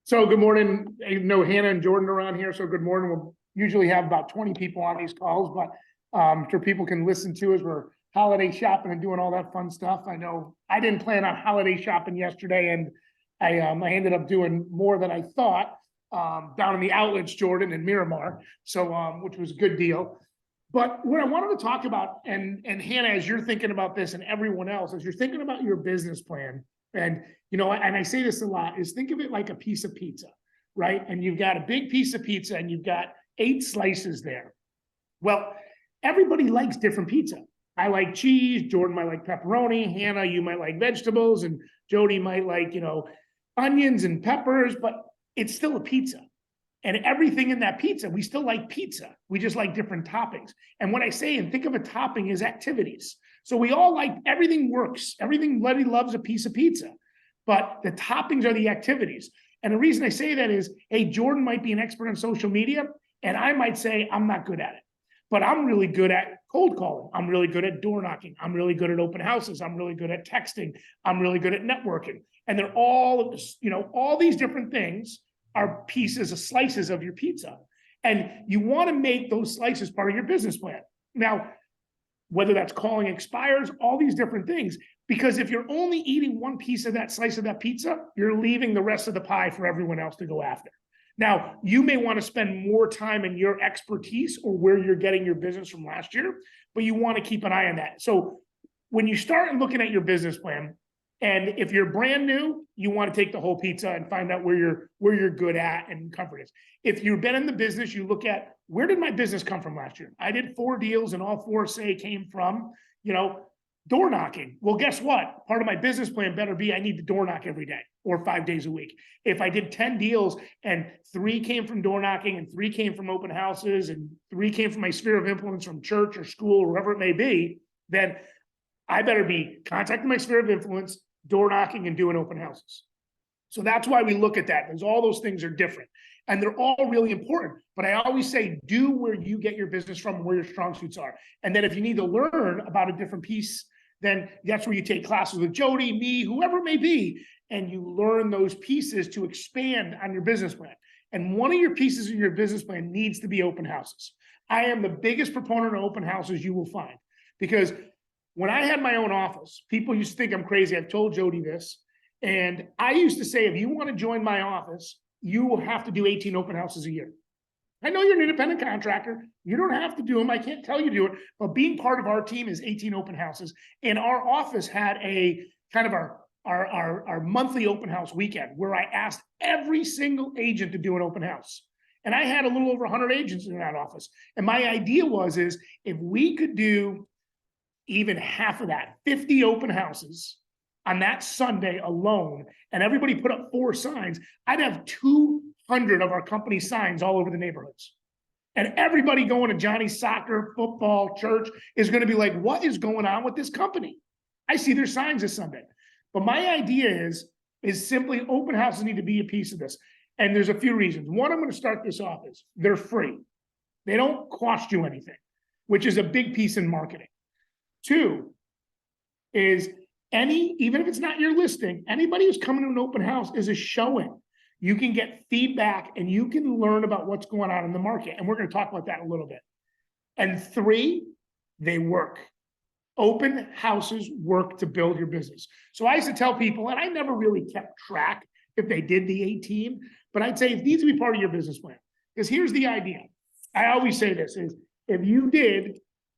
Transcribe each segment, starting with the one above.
So good morning. I know Hannah and Jordan are on here, so good morning. We'll usually have about 20 people on these calls, but I'm sure people can listen to as we're holiday shopping and doing all that fun stuff. I know I didn't plan on holiday shopping yesterday, and I ended up doing more than I thought down in the outlets, Jordan and Miramar, so which was a good deal. But what I wanted to talk about, and Hannah, as you're thinking about this, and everyone else, as you're thinking about your business plan, and and I say this a lot, is think of it like a piece of pizza, right? And you've got a big piece of pizza and you've got 8 slices there. Well, everybody likes different pizza. I like cheese, Jordan might like pepperoni, Hannah, you might like vegetables, and Jody might like, onions and peppers, but it's still a pizza. And everything in that pizza, we still like pizza. We just like different toppings. And when I say, and think of a topping as activities. So we all like, everything works. Everybody loves a piece of pizza, but the toppings are the activities. And the reason I say that is, hey, Jordan might be an expert on social media, and I might say, I'm not good at it, but I'm really good at cold calling. I'm really good at door knocking. I'm really good at open houses. I'm really good at texting. I'm really good at networking. And they're all, all these different things are pieces of slices of your pizza. And you want to make those slices part of your business plan. Now, whether that's calling expires, all these different things, because if you're only eating one piece of that slice of that pizza, you're leaving the rest of the pie for everyone else to go after. Now, you may want to spend more time in your expertise or where you're getting your business from last year, but you want to keep an eye on that. So when you start looking at your business plan, and if you're brand new, you want to take the whole pizza and find out where you're good at and comfort is. If you've been in the business, you look at, where did my business come from last year? I did 4 deals and all 4 came from, door knocking. Well, guess what? Part of my business plan better be I need to door knock every day or 5 days a week. If I did 10 deals and 3 came from door knocking and 3 came from open houses and 3 came from my sphere of influence from church or school or wherever it may be, then I better be contacting my sphere of influence, door knocking, and doing open houses. So that's why we look at that, because all those things are different and they're all really important. But I always say, do where you get your business from, where your strong suits are. And then if you need to learn about a different piece, then that's where you take classes with Jody, me, whoever it may be, and you learn those pieces to expand on your business plan. And one of your pieces in your business plan needs to be open houses. I am the biggest proponent of open houses you will find, because when I had my own office, people used to think I'm crazy. I've told Jody this. And I used to say, if you want to join my office, you will have to do 18 open houses a year. I know you're an independent contractor. You don't have to do them. I can't tell you to do it. But being part of our team is 18 open houses. And our office had a kind of our monthly open house weekend where I asked every single agent to do an open house. And I had a little over 100 agents in that office. And my idea is if we could do even half of that, 50 open houses on that Sunday alone, and everybody put up 4 signs, I'd have 200 of our company signs all over the neighborhoods. And everybody going to Johnny's soccer, football, church is going to be like, what is going on with this company? I see their signs this Sunday. But my idea is simply open houses need to be a piece of this. And there's a few reasons. One, I'm going to start this off is they're free. They don't cost you anything, which is a big piece in marketing. 2 is even if it's not your listing, anybody who's coming to an open house is a showing. You can get feedback and you can learn about what's going on in the market. And we're going to talk about that in a little bit. And 3, they work. Open houses work to build your business. So I used to tell people, and I never really kept track if they did the 18, but I'd say it needs to be part of your business plan. Because here's the idea. I always say this is, if you did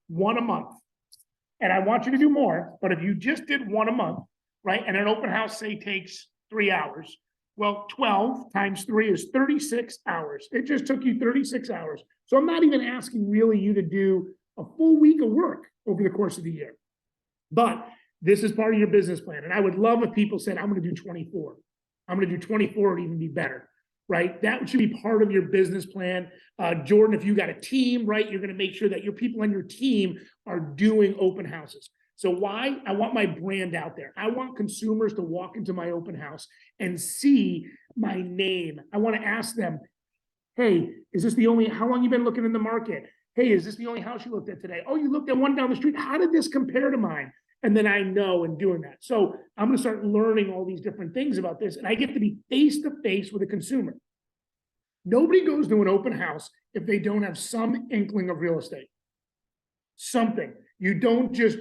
1 a month, and I want you to do more, but if you just did 1 a month, right, and an open house, say, takes 3 hours, well, 12 times 3 is 36 hours. It just took you 36 hours. So I'm not even asking really you to do a full week of work over the course of the year. But this is part of your business plan. And I would love if people said, I'm going to do 24. I'm going to do 24 and even be better, right? That should be part of your business plan. Jordan, if you got a team, right, you're going to make sure that your people on your team are doing open houses. So why? I want my brand out there. I want consumers to walk into my open house and see my name. I want to ask them, hey, is this how long you been looking in the market? Hey, is this the only house you looked at today? Oh, you looked at one down the street. How did this compare to mine? And then I know in doing that. So I'm going to start learning all these different things about this. And I get to be face to face with a consumer. Nobody goes to an open house if they don't have some inkling of real estate. Something. You don't just,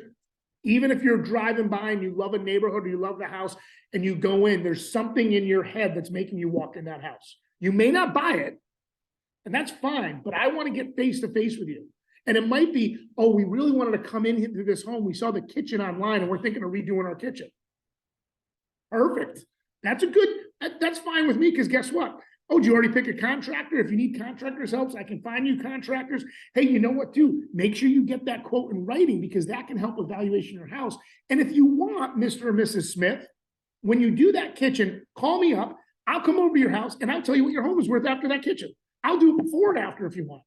even if you're driving by and you love a neighborhood or you love the house and you go in, there's something in your head that's making you walk in that house. You may not buy it, and that's fine, but I want to get face to face with you. And it might be, oh, we really wanted to come into this home. We saw the kitchen online and we're thinking of redoing our kitchen. Perfect. That's fine with me, because guess what? Oh, did you already pick a contractor? If you need contractors' help, I can find you contractors. Hey, you know what, too? Make sure you get that quote in writing, because that can help with valuation of your house. And if you want, Mr. or Mrs. Smith, when you do that kitchen, call me up. I'll come over to your house and I'll tell you what your home is worth after that kitchen. I'll do it before and after if you want.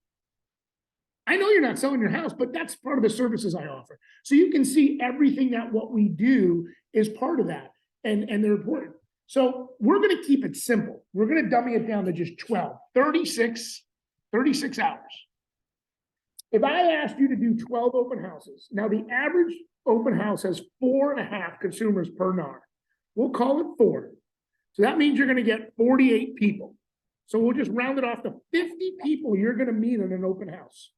I know you're not selling your house, but that's part of the services I offer. So you can see everything that what we do is part of that, and they're important. So we're going to keep it simple. We're going to dummy it down to just 36 hours. If I asked you to do 12 open houses, now the average open house has 4.5 consumers per NAR. We'll call it 4. So that means you're going to get 48 people. So we'll just round it off to 50 people you're going to meet in an open house.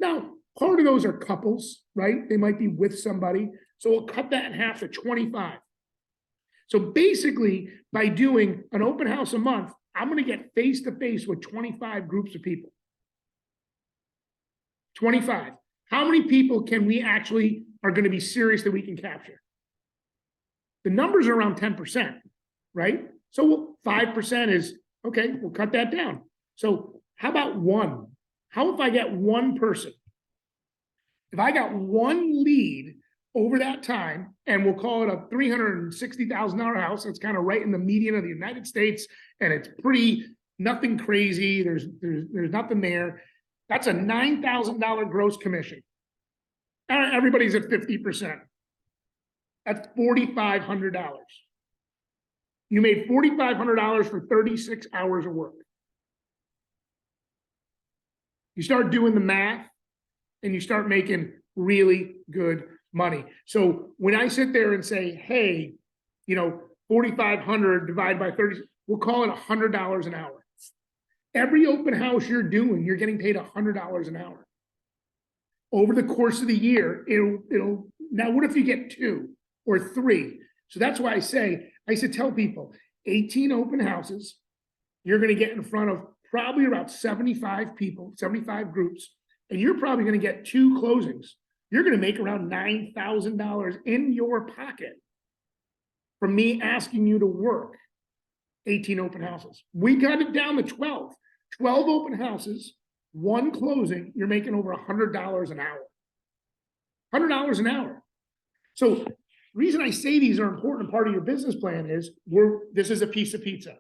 Now, part of those are couples, right? They might be with somebody. So we'll cut that in half to 25. So basically, by doing an open house a month, I'm going to get face to face with 25 groups of people. 25. How many people can we actually are going to be serious that we can capture? The numbers are around 10%, right? So 5% is, okay, we'll cut that down. So how about 1? How if I get 1 person? If I got 1 lead over that time, and we'll call it a $360,000 house, it's kind of right in the median of the United States, and it's pretty, nothing crazy, there's nothing there. That's a $9,000 gross commission. Everybody's at 50%. That's $4,500. You made $4,500 for 36 hours of work. You start doing the math and you start making really good money. So when I sit there and say, hey, 4,500 divided by 30, we'll call it $100 an hour. Every open house you're doing, you're getting paid $100 an hour. Over the course of the year, it'll now what if you get 2 or 3? So that's why I used to tell people 18 open houses, you're going to get in front of probably about 75 people, 75 groups, and you're probably going to get 2 closings. You're going to make around $9,000 in your pocket from me asking you to work 18 open houses. We got it down to 12. 12 open houses, 1 closing, you're making over $100 an hour. $100 an hour. So the reason I say these are an important part of your business plan is this is a piece of pizza,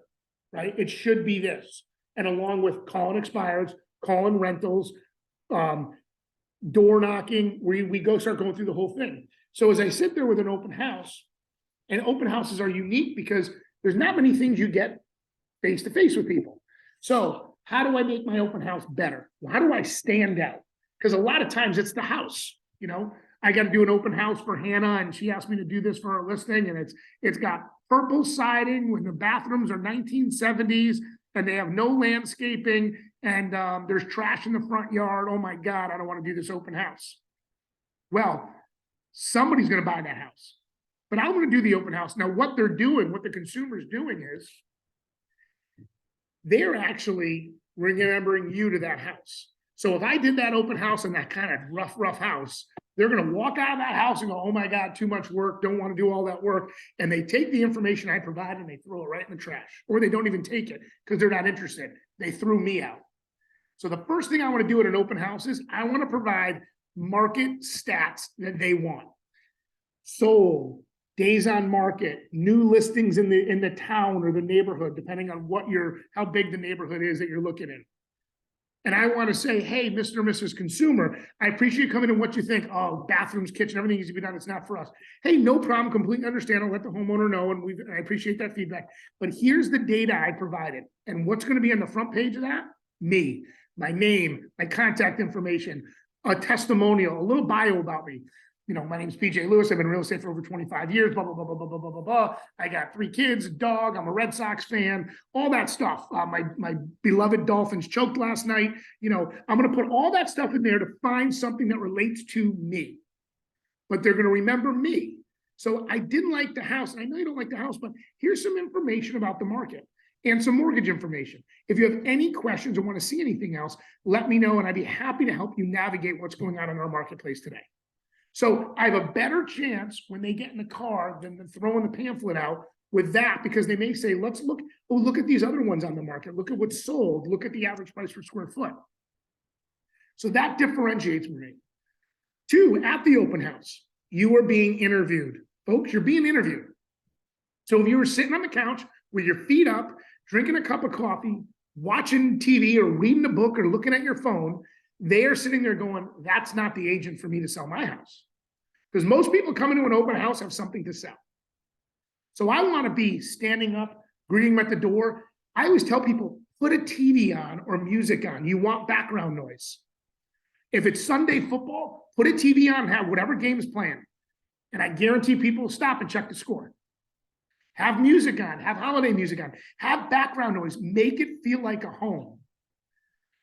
right? It should be this. And along with calling expireds, calling rentals, door knocking, we start going through the whole thing. So as I sit there with an open house, and open houses are unique because there's not many things you get face to face with people. So how do I make my open house better? Well, how do I stand out? Because a lot of times it's the house, I got to do an open house for Hannah, and she asked me to do this for her listing, and it's got purple siding when the bathrooms are 1970s, and they have no landscaping, and there's trash in the front yard. Oh my God, I don't want to do this open house. Well, somebody's going to buy that house, but I'm going to do the open house. Now, what they're doing, what the consumer's doing is they're actually remembering you to that house. So if I did that open house in that kind of rough house, they're going to walk out of that house and go, oh my God, too much work. Don't want to do all that work. And they take the information I provide and they throw it right in the trash, or they don't even take it because they're not interested. They threw me out. So the first thing I want to do at an open house is I want to provide market stats that they want. Sold, days on market, new listings in the town or the neighborhood, depending on how big the neighborhood is that you're looking in. And I want to say, hey, Mr. or Mrs. Consumer, I appreciate you coming in. What you think? Oh, bathrooms, kitchen, everything needs to be done. It's not for us. Hey, no problem. Completely understand. I'll let the homeowner know. And I appreciate that feedback. But here's the data I provided. And what's going to be on the front page of that? Me, my name, my contact information, a testimonial, a little bio about me. my name's PJ Lewis. I've been in real estate for over 25 years, blah, blah, blah, blah, blah, blah, blah, blah, blah. I got 3 kids, a dog. I'm a Red Sox fan, all that stuff. My beloved Dolphins choked last night. I'm going to put all that stuff in there to find something that relates to me, but they're going to remember me. So I didn't like the house, and I know you don't like the house, but here's some information about the market and some mortgage information. If you have any questions or want to see anything else, let me know, and I'd be happy to help you navigate what's going on in our marketplace today. So I have a better chance when they get in the car than throwing the pamphlet out with that, because they may say, let's look, look at these other ones on the market. Look at what's sold. Look at the average price per square foot. So that differentiates me. 2, at the open house, you are being interviewed. Folks, you're being interviewed. So if you were sitting on the couch with your feet up, drinking a cup of coffee, watching TV or reading a book or looking at your phone, they are sitting there going, that's not the agent for me to sell my house. Because most people coming to an open house have something to sell. So I want to be standing up, greeting them at the door. I always tell people, put a TV on or music on. You want background noise. If it's Sunday football, put a TV on and have whatever game is playing. And I guarantee people will stop and check the score. Have music on, have holiday music on, have background noise, make it feel like a home.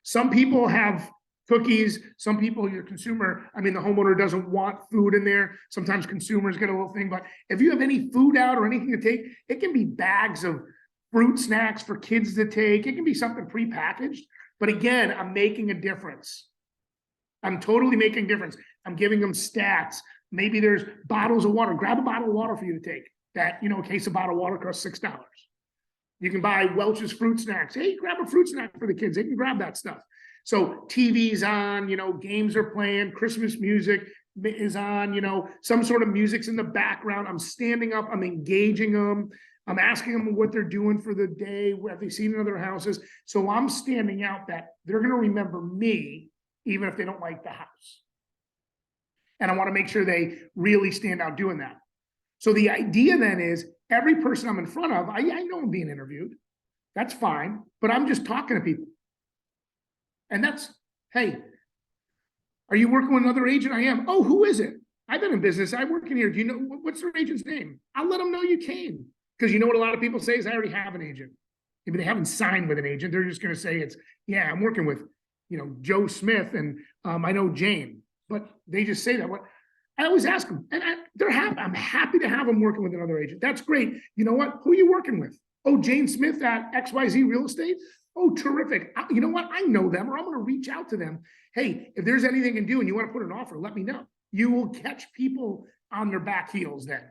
Some people have cookies, some people, your consumer, the homeowner doesn't want food in there. Sometimes consumers get a little thing, but if you have any food out or anything to take, it can be bags of fruit snacks for kids to take. It can be something prepackaged, but again, I'm making a difference. I'm totally making a difference. I'm giving them stats. Maybe there's bottles of water. Grab a bottle of water for you to take. That, a case of bottled water costs $6. You can buy Welch's fruit snacks. Hey, grab a fruit snack for the kids. They can grab that stuff. So TV's on, games are playing, Christmas music is on, some sort of music's in the background. I'm standing up, I'm engaging them. I'm asking them what they're doing for the day, have they seen in other houses? So I'm standing out that they're going to remember me, even if they don't like the house. And I want to make sure they really stand out doing that. So the idea then is every person I'm in front of, I know I'm being interviewed. That's fine, but I'm just talking to people. And that's, hey, are you working with another agent? I am. Oh, who is it? I've been in business. I work in here. Do you know, what's their agent's name? I'll let them know you came. Because you know what a lot of people say is, I already have an agent. Maybe they haven't signed with an agent. They're just going to say yeah, I'm working with, Joe Smith and I know Jane. But they just say that. What I always ask them, and they're happy. I'm happy to have them working with another agent. That's great. You know what? Who are you working with? Oh, Jane Smith at XYZ Real Estate. Oh, terrific. You know what? I know them, or I'm going to reach out to them. Hey, if there's anything I can do and you want to put an offer, let me know. You will catch people on their back heels then,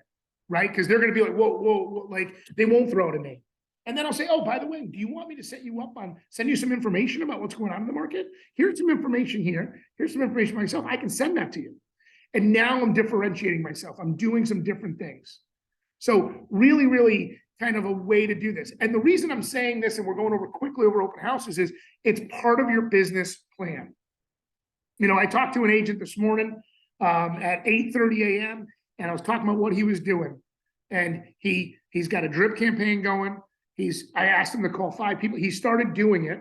right? Because they're going to be like, whoa, like they won't throw it at me. And then I'll say, oh, by the way, do you want me to set you up send you some information about what's going on in the market? Here's some information here. Here's some information myself. I can send that to you. And now I'm differentiating myself. I'm doing some different things. So really, really kind of a way to do this. And the reason I'm saying this, and we're going quickly over open houses, is it's part of your business plan. I talked to an agent this morning at 8:30 a.m. and I was talking about what he was doing. And he's got a drip campaign going. I asked him to call 5 people. He started doing it,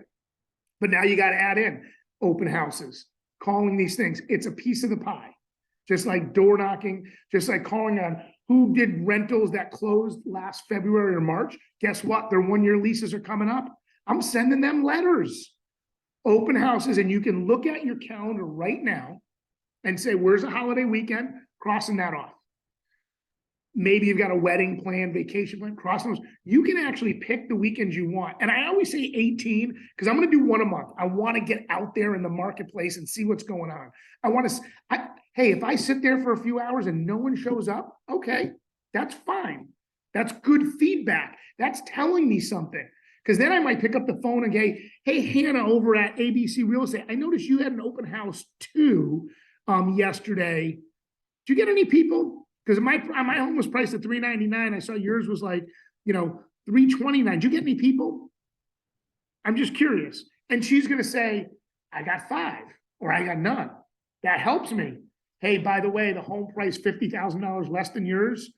but now you got to add in open houses, calling these things. It's a piece of the pie. Just like door knocking, just like calling on who did rentals that closed last February or March. Guess what? Their 1-year leases are coming up. I'm sending them letters, open houses, and you can look at your calendar right now and say, where's the holiday weekend? Crossing that off. Maybe you've got a wedding plan, vacation plan, crossing those. You can actually pick the weekends you want. And I always say 18 because I'm going to do one a month. I want to get out there in the marketplace and see what's going on. Hey, if I sit there for a few hours and no one shows up, okay, that's fine. That's good feedback. That's telling me something. Because then I might pick up the phone and go, hey, Hannah over at ABC Real Estate, I noticed you had an open house too yesterday. Did you get any people? Because my home was priced at $399. I saw yours was like, $329. Did you get any people? I'm just curious. And she's going to say, I got 5 or I got none. That helps me. Hey, by the way, the home price $50,000 less than yours.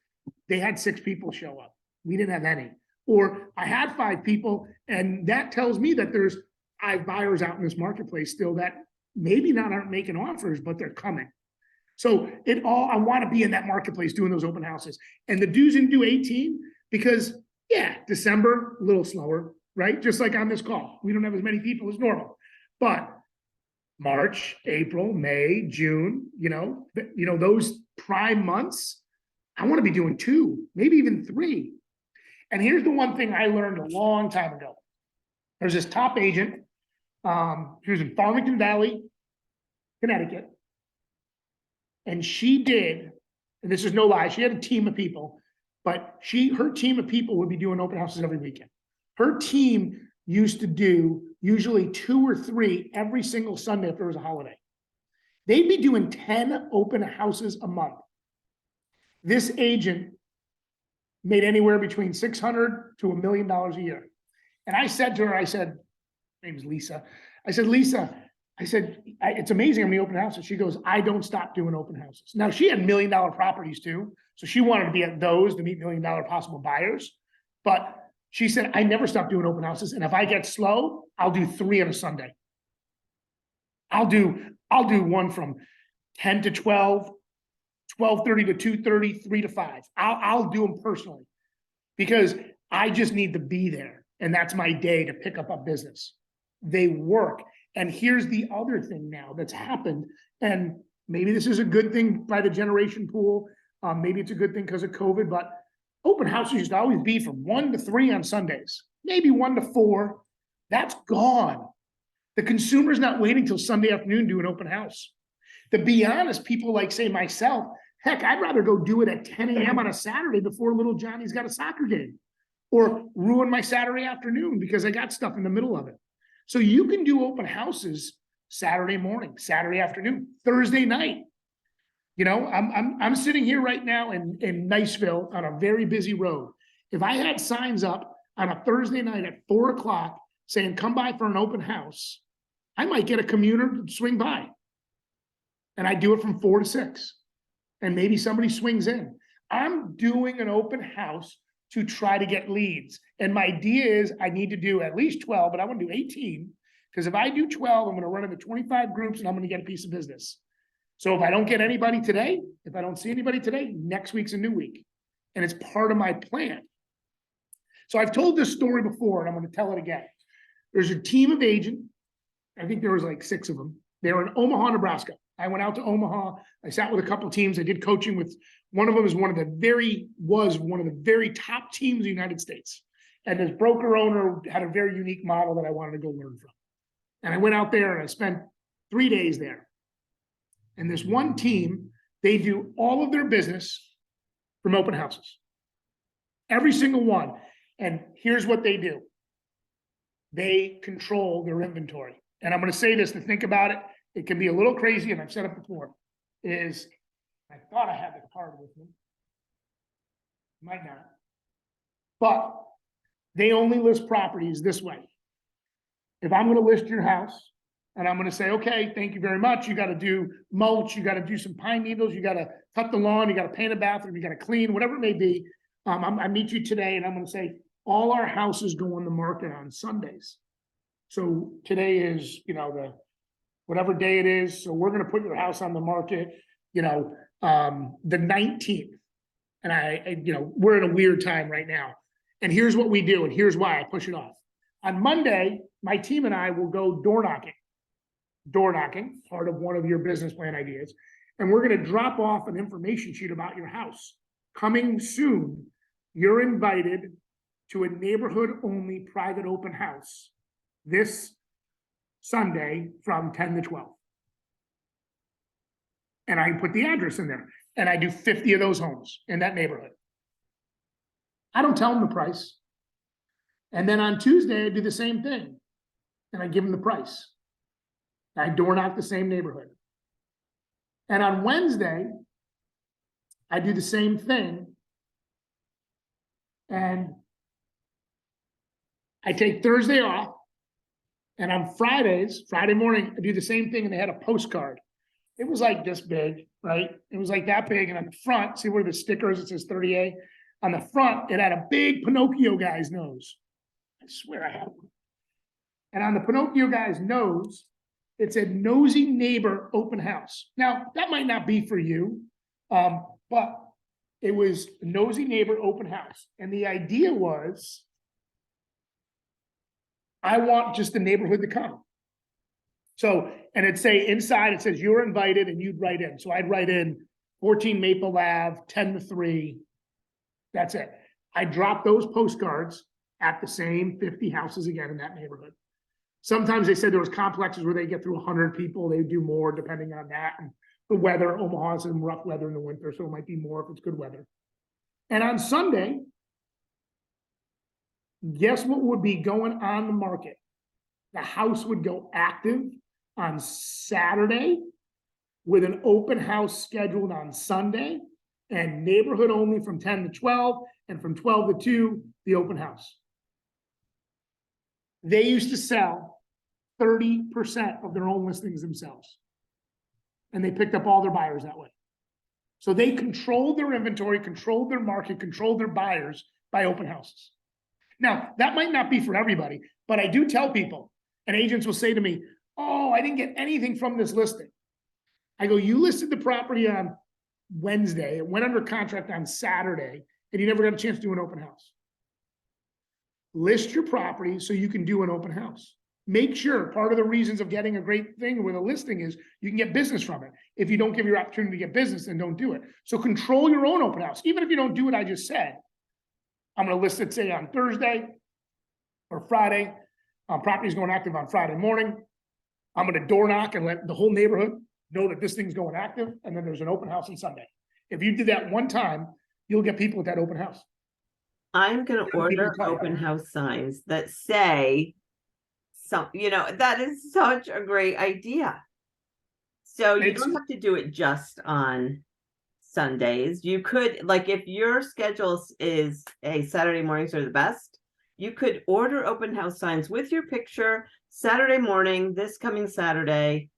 They had 6 people show up. We didn't have any. Or I had 5 people, and that tells me that there's 5 buyers out in this marketplace still that maybe not aren't making offers, but they're coming. So I want to be in that marketplace doing those open houses. And the dues didn't do 18 because, yeah, December, a little slower, right? Just like on this call, we don't have as many people as normal. But March, April, May, June, those prime months, I want to be doing 2, maybe even 3. And here's the one thing I learned a long time ago. There's this top agent, she was in Farmington Valley, Connecticut. And she did, and this is no lie, she had a team of people, but her team of people would be doing open houses every weekend. Her team used to do usually 2 or 3 every single Sunday if there was a holiday. They'd be doing 10 open houses a month. This agent made anywhere between $600 to $1 million a year. And I said to her, her name is Lisa. I said, Lisa, it's amazing how many open houses. She goes, I don't stop doing open houses. Now, she had $1 million properties too. So she wanted to be at those to meet $1 million possible buyers. But she said, I never stop doing open houses. And if I get slow, I'll do 3 on a Sunday. I'll do one from 10 to 12, 12:30 to 2:30, 3 to 5. I'll do them personally because I just need to be there. And that's my day to pick up a business. They work. And here's the other thing now that's happened. And maybe this is a good thing by the generation pool. Maybe it's a good thing because of COVID, but open houses used to always be from 1 to 3 on Sundays, maybe 1 to 4. That's gone. The consumer's not waiting till Sunday afternoon to do an open house. To be honest, people like, say, myself, heck, I'd rather go do it at 10 a.m. on a Saturday before little Johnny's got a soccer game, or ruin my Saturday afternoon because I got stuff in the middle of it. So you can do open houses Saturday morning, Saturday afternoon, Thursday night. I'm sitting here right now in Niceville on a very busy road. If I had signs up on a Thursday night at 4 o'clock saying, come by for an open house, I might get a commuter to swing by. And I do it from 4 to 6. And maybe somebody swings in. I'm doing an open house to try to get leads. And my idea is I need to do at least 12, but I want to do 18. Because if I do 12, I'm going to run into 25 groups and I'm going to get a piece of business. So if I don't get anybody today, if I don't see anybody today, next week's a new week. And it's part of my plan. So I've told this story before and I'm going to tell it again. There's a team of agents. I think there was like 6 of them. They were in Omaha, Nebraska. I went out to Omaha. I sat with a couple of teams. I did coaching with one of them. Was one of the very top teams in the United States. And this broker owner had a very unique model that I wanted to go learn from. And I went out there and I spent 3 days there. And this one team, they do all of their business from open houses. Every single one. And here's what they do. They control their inventory. And I'm going to say this to think about it. It can be a little crazy, and I've said it before, I thought I had the card with me. Might not. But they only list properties this way. If I'm going to list your house, and I'm going to say, okay, thank you very much. You got to do mulch. You got to do some pine needles. You got to cut the lawn. You got to paint a bathroom. You got to clean, whatever it may be. I meet you today, and I'm going to say, all our houses go on the market on Sundays. So today is, whatever day it is. So we're going to put your house on the market, the 19th. And we're in a weird time right now. And here's what we do. And here's why I push it off. On Monday, my team and I will go door knocking, part of one of your business plan ideas. And we're going to drop off an information sheet about your house. Coming soon, you're invited to a neighborhood-only private open house this Sunday from 10 to 12. And I put the address in there. And I do 50 of those homes in that neighborhood. I don't tell them the price. And then on Tuesday, I do the same thing. And I give them the price. I door knock the same neighborhood. And on Wednesday, I do the same thing. And I take Thursday off. And on Friday morning, I do the same thing. And they had a postcard. It was like this big, right? It was like that big. And on the front, see where the sticker is? It says 30A. On the front, it had a big Pinocchio guy's nose. I swear I have one. And on the Pinocchio guy's nose, It said nosy neighbor open house. Now, that might not be for you, but it was nosy neighbor open house. And the idea was, I want just the neighborhood to come. So, and it'd say inside, it says you're invited, and you'd write in. So I'd write in 14 Maple Ave, 10 to 3. That's it. I dropped those postcards at the same 50 houses again in that neighborhood. Sometimes they said there was complexes where they get through 100 people. They do more depending on that. And the weather, Omaha's in rough weather in the winter, so it might be more if it's good weather. And on Sunday, guess what would be going on the market? The house would go active on Saturday with an open house scheduled on Sunday, and neighborhood only from 10 to 12, and from 12 to 2, the open house. They used to sell 30% of their own listings themselves. And they picked up all their buyers that way. So they controlled their inventory, controlled their market, controlled their buyers by open houses. Now, that might not be for everybody, but I do tell people, and agents will say to me, oh, I didn't get anything from this listing. I go, you listed the property on Wednesday, it went under contract on Saturday, and you never got a chance to do an open house. List your property so you can do an open house. Make sure part of the reasons of getting a great thing with a listing is you can get business from it. If you don't give your opportunity to get business, then don't do it. So control your own open house. Even if you don't do what I just said, I'm going to list it, say, on Thursday or Friday. Property's going active on Friday morning. I'm going to door knock and let the whole neighborhood know that this thing's going active, and then there's an open house on Sunday. If you did that one time, you'll get people at that open house. I'm going to order open house signs that say some, that is such a great idea. So you don't have to do it just on Sundays. You could, like, if your schedule is a Saturday mornings are the best, you could order open house signs with your picture Saturday morning, this coming Saturday,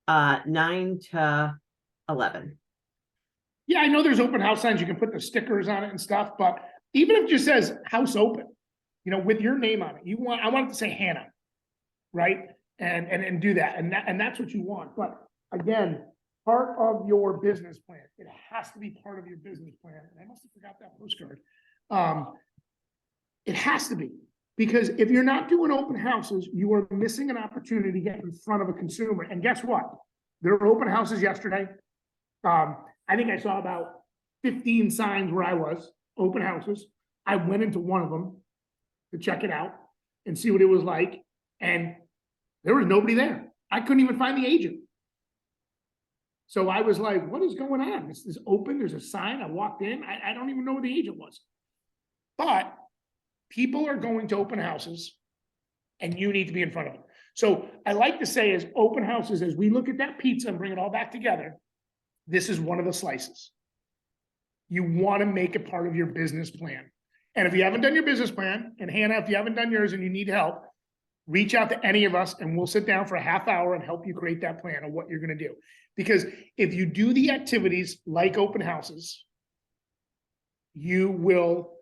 9 to 11. Yeah, I know there's open house signs. You can put the stickers on it and stuff, but even if it just says house open, with your name on it, I want it to say Hannah, right? And do that. And that's what you want. But again, part of your business plan, it has to be part of your business plan. And I must have forgot that postcard. It has to be, because if you're not doing open houses, you are missing an opportunity to get in front of a consumer. And guess what? There were open houses yesterday. I think I saw about 15 signs where I was, open houses. I went into one of them to check it out and see what it was like. And there was nobody there. I couldn't even find the agent. So I was like, what is going on? This is open. There's a sign. I walked in. I don't even know who the agent was. But people are going to open houses, and you need to be in front of them. So I like to say, as open houses, as we look at that pizza and bring it all back together, this is one of the slices. You want to make it part of your business plan. And if you haven't done your business plan, and Hannah, if you haven't done yours and you need help, reach out to any of us and we'll sit down for a half hour and help you create that plan of what you're going to do. Because if you do the activities like open houses, you will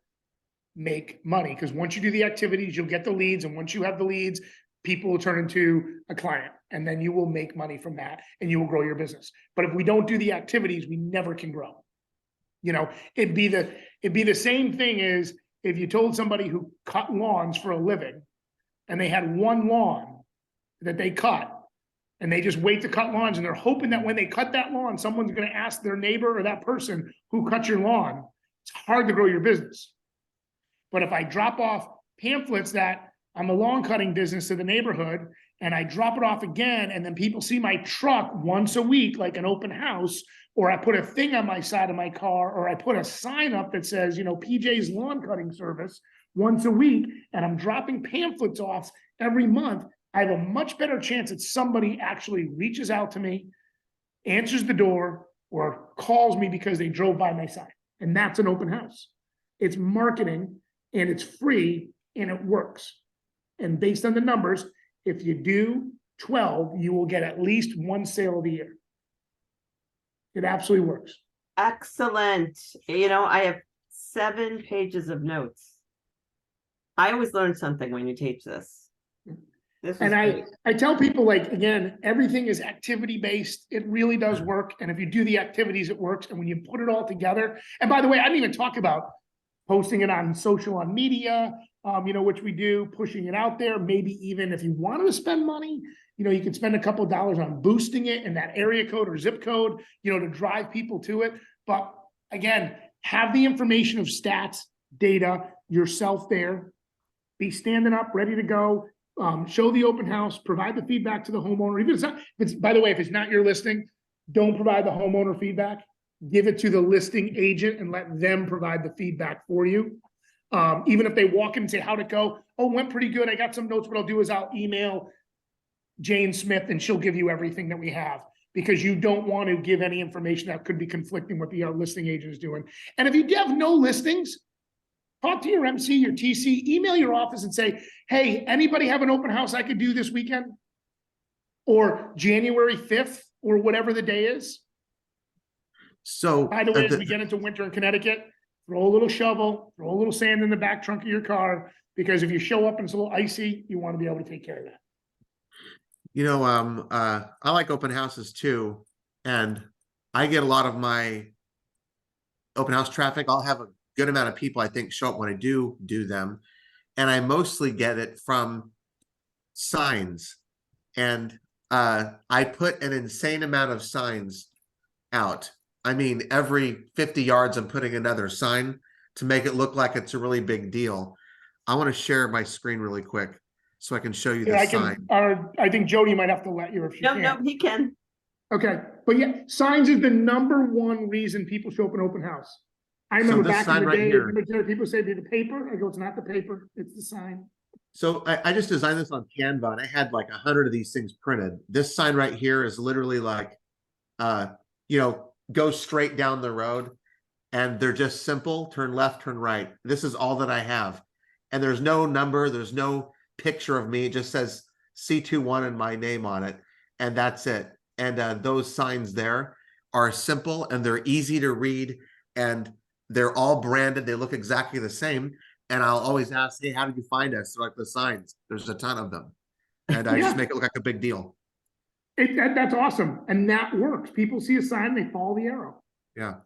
make money. Because once you do the activities, you'll get the leads. And once you have the leads, people will turn into a client. And then you will make money from that and you will grow your business. But if we don't do the activities, we never can grow. It'd be the same thing as if you told somebody who cut lawns for a living and they had one lawn that they cut and they just wait to cut lawns, and they're hoping that when they cut that lawn, someone's going to ask their neighbor or that person who cut your lawn. It's hard to grow your business. But if I drop off pamphlets that I'm a lawn cutting business to the neighborhood, and I drop it off again, and then people see my truck once a week, like an open house, or I put a thing on my side of my car, or I put a sign up that says, PJ's lawn cutting service once a week, and I'm dropping pamphlets off every month, I have a much better chance that somebody actually reaches out to me, answers the door, or calls me because they drove by my sign. And that's an open house. It's marketing, and it's free, and it works. And based on the numbers, if you do 12, you will get at least one sale of the year. It absolutely works. Excellent. I have 7 pages of notes. I always learn something when you teach this. This And is great. I tell people, like, again, everything is activity based. It really does work. And if you do the activities, it works. And when you put it all together, and by the way, I didn't even talk about posting it on social, on media, which we do, pushing it out there. Maybe even if you wanted to spend money, you can spend a couple of dollars on boosting it in that area code or zip code, to drive people to it. But again, have the information of stats, data, yourself there, be standing up, ready to go, show the open house, provide the feedback to the homeowner. Even if it's not, by the way, if it's not your listing, don't provide the homeowner feedback. Give it to the listing agent and let them provide the feedback for you. Even if they walk in and say, how'd it go? Oh, went pretty good. I got some notes. What I'll do is I'll email Jane Smith and she'll give you everything that we have, because you don't want to give any information that could be conflicting with the listing agent is doing. And if you have no listings, talk to your MC, your TC, email your office and say, hey, anybody have an open house I could do this weekend? Or January 5th or whatever the day is. So By the way, as we get into winter in Connecticut, throw a little shovel, throw a little sand in the back trunk of your car, because if you show up and it's a little icy, you want to be able to take care of that. I like open houses too. And I get a lot of my open house traffic. I'll have a good amount of people, I think, show up when I do them. And I mostly get it from signs. And I put an insane amount of signs out. I mean, every 50 yards, I'm putting another sign to make it look like it's a really big deal. I want to share my screen really quick so I can show you the sign. I think Jody might have to let you if she can. No, he can. Okay, but yeah, signs is the #1 reason people show up an open house. I remember back in the day, people say, "Be the paper." I go, "It's not the paper; it's the sign." So I just designed this on Canva, and I had like 100 of these things printed. This sign right here is literally like, go straight down the road, and they're just simple: turn left, turn right. This is all that I have, and there's no number, there's no picture of me. It just says C21 and my name on it, and that's it. And those signs there are simple and they're easy to read, and they're all branded. They look exactly the same. And I'll always ask, hey, how did you find us? They're like, the signs. There's a ton of them. And I just make it look like a big deal. That's awesome. And that works. People see a sign, they follow the arrow. Yeah.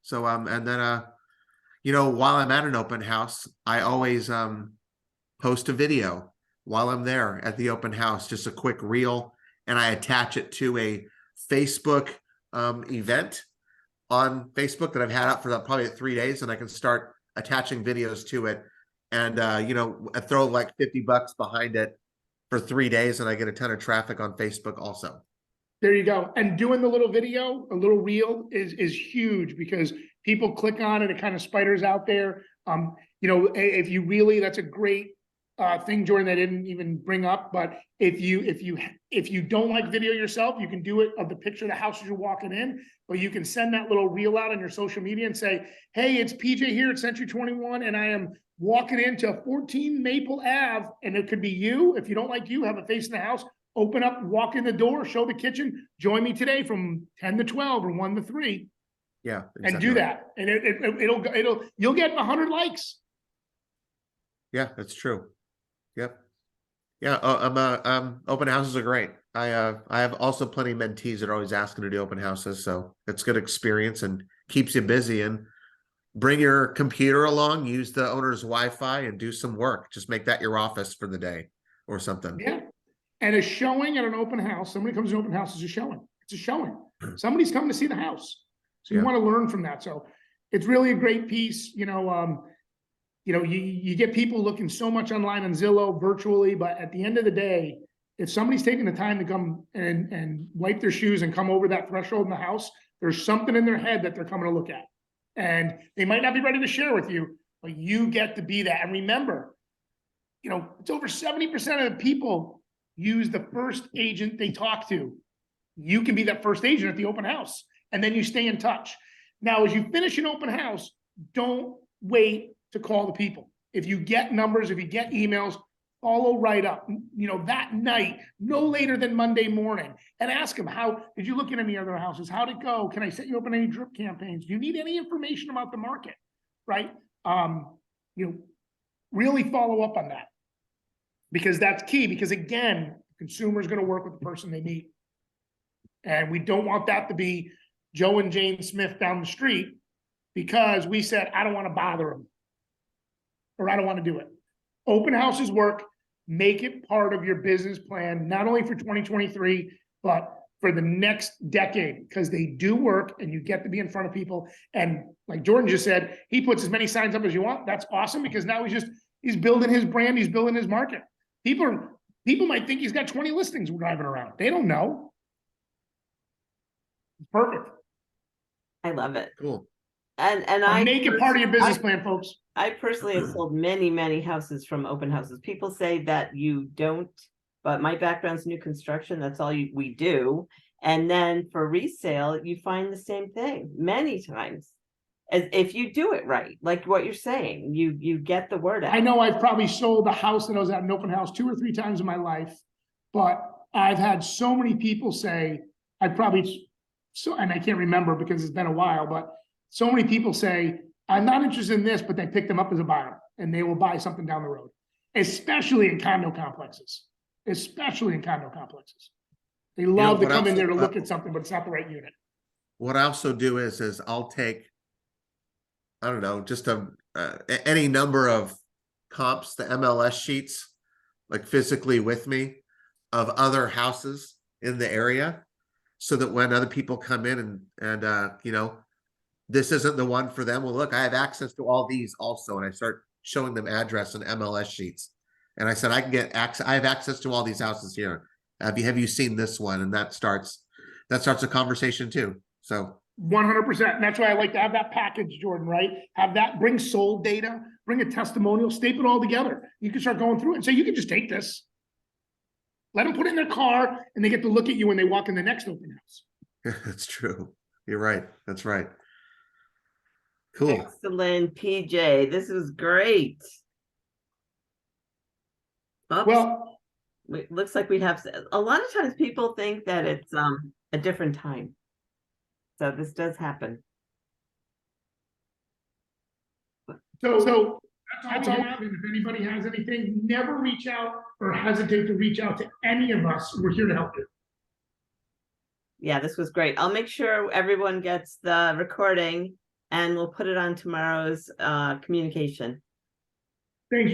So, and then, while I'm at an open house, I always post a video while I'm there at the open house, just a quick reel, and I attach it to a Facebook event on Facebook that I've had up for probably 3 days, and I can start attaching videos to it, and I throw like $50 behind it for 3 days, and I get a ton of traffic on Facebook also. There you go. And doing the little video, a little reel is huge, because people click on it, it kind of spiders out there. If you really, that's a great thing, Jordan, that I didn't even bring up. But if you don't like video yourself, you can do it of the picture of the house as you're walking in, or you can send that little reel out on your social media and say, hey, it's PJ here at Century 21, and I am walking into 14 Maple Ave, and it could be you. If you don't like you, have a face in the house, open up, walk in the door, show the kitchen, join me today from 10 to 12 or 1 to 3. Yeah, exactly. And do that. And you'll get 100 likes. Yeah, that's true. Yep. Yeah. Open houses are great. I have also plenty of mentees that are always asking to do open houses. So it's good experience and keeps you busy. And bring your computer along, use the owner's Wi-Fi, and do some work. Just make that your office for the day or something. Yeah. And a showing at an open house, somebody comes to an open house, is a showing. It's a showing. Somebody's coming to see the house. So you want to learn from that. So it's really a great piece. You get people looking so much online on Zillow virtually, but at the end of the day, if somebody's taking the time to come and wipe their shoes and come over that threshold in the house, there's something in their head that they're coming to look at. And they might not be ready to share with you, but you get to be that. And remember, it's over 70% of the people use the first agent they talk to. You can be that first agent at the open house, and then you stay in touch. Now, as you finish an open house, don't wait to call the people. If you get numbers, if you get emails, follow right up, that night, no later than Monday morning, and ask them, how did you look at any other houses? How'd it go? Can I set you up on any drip campaigns? Do you need any information about the market? Right? Really follow up on that. Because that's key, because again, the consumer is gonna work with the person they meet. And we don't want that to be Joe and Jane Smith down the street because we said, I don't wanna bother them. Or I don't wanna do it. Open houses work, make it part of your business plan, not only for 2023, but for the next decade, because they do work and you get to be in front of people. And like Jordan just said, he puts as many signs up as you want. That's awesome, because now he's building his brand, he's building his market. People might think he's got 20 listings driving around. They don't know. It's perfect. I love it. Cool. And I Make it part of your business I- plan, folks. I personally have sold many, many houses from open houses. People say that you don't, but my background's new construction. That's all we do. And then for resale, you find the same thing many times. As if you do it right, like what you're saying, you get the word out. I know I've probably sold a house that I was at an open house 2 or 3 times in my life, but I've had so many people say, and I can't remember because it's been a while, but so many people say, I'm not interested in this, but they pick them up as a buyer and they will buy something down the road, especially in condo complexes, They love to what come in else- there to look at something, but it's not the right unit. What I also do is I'll take, I don't know, just any number of comps, the MLS sheets, like physically with me of other houses in the area, so that when other people come in and you know, this isn't the one for them. Well, look, I have access to all these also, and I start showing them address and MLS sheets. And I said, I can get access. I have access to all these houses here. Have you seen this one? And that starts a conversation too. So 100%. And that's why I like to have that package, Jordan, right? Have that, bring sold data, bring a testimonial, staple it all together. You can start going through it and say, you can just take this. Let them put it in their car and they get to look at you when they walk in the next open house. that's true. You're right. That's right. Cool. Excellent, PJ. This was great. Oops. Well, It looks like we have a lot of times people think that it's a different time. So this does happen. so that's all. And if anybody has anything, never reach out or hesitate to reach out to any of us. We're here to help you. Yeah, this was great. I'll make sure everyone gets the recording and we'll put it on tomorrow's communication. Thanks,